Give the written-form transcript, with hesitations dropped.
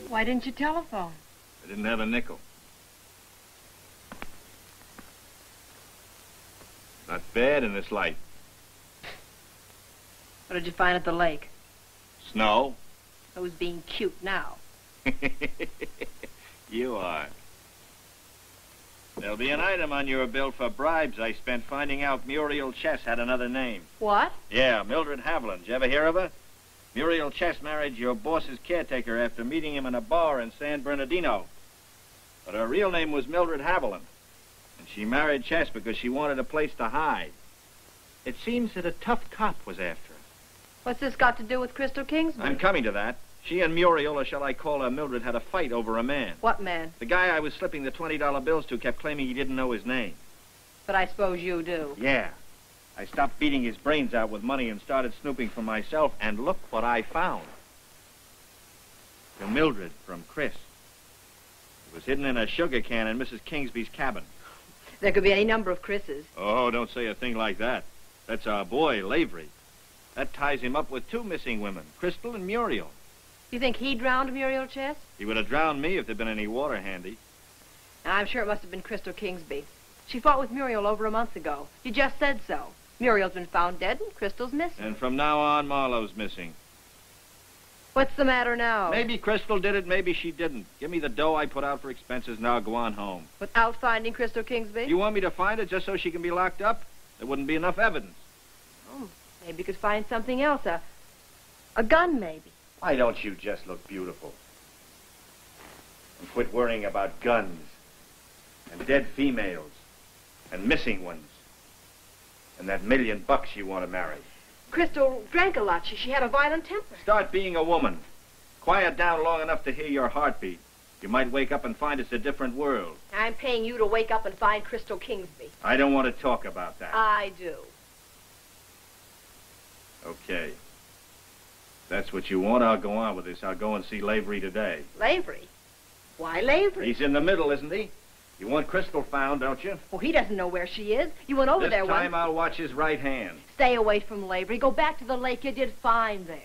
Why didn't you telephone? I didn't have a nickel. Not bad in this light. What did you find at the lake? Snow. Who's being cute now? You are. There'll be an item on your bill for bribes I spent finding out Muriel Chess had another name. What? Yeah, Mildred Haviland. Did you ever hear of her? Muriel Chess married your boss's caretaker after meeting him in a bar in San Bernardino. But her real name was Mildred Haviland. And she married Chess because she wanted a place to hide. It seems that a tough cop was after her. What's this got to do with Crystal Kingsbury? I'm coming to that. She and Muriel, or shall I call her Mildred, had a fight over a man. What man? The guy I was slipping the $20 bills to kept claiming he didn't know his name. But I suppose you do. Yeah. I stopped beating his brains out with money and started snooping for myself, and look what I found. To Mildred from Chris. It was hidden in a sugar can in Mrs. Kingsby's cabin. There could be any number of Chris's. Oh, don't say a thing like that. That's our boy, Lavery. That ties him up with two missing women, Crystal and Muriel. You think he drowned Muriel Chess? He would have drowned me if there'd been any water handy. I'm sure it must have been Crystal Kingsby. She fought with Muriel over a month ago. You just said so. Muriel's been found dead and Crystal's missing. And from now on, Marlowe's missing. What's the matter now? Maybe Crystal did it, maybe she didn't. Give me the dough I put out for expenses, now go on home. Without finding Crystal Kingsby? You want me to find her just so she can be locked up? There wouldn't be enough evidence. Oh, maybe you could find something else. A gun, maybe. Why don't you just look beautiful? And quit worrying about guns, and dead females, and missing ones, and that $1 million you want to marry. Crystal drank a lot. She had a violent temper. Start being a woman. Quiet down long enough to hear your heartbeat. You might wake up and find it's a different world. I'm paying you to wake up and find Crystal Kingsby. I don't want to talk about that. I do. Okay. If that's what you want, I'll go on with this. I'll go and see Lavery today. Lavery? Why Lavery? He's in the middle, isn't he? You want Crystal found, don't you? Well, he doesn't know where she is. You went over there once. This time I'll watch his right hand. Stay away from Lavery. Go back to the lake. You did fine there.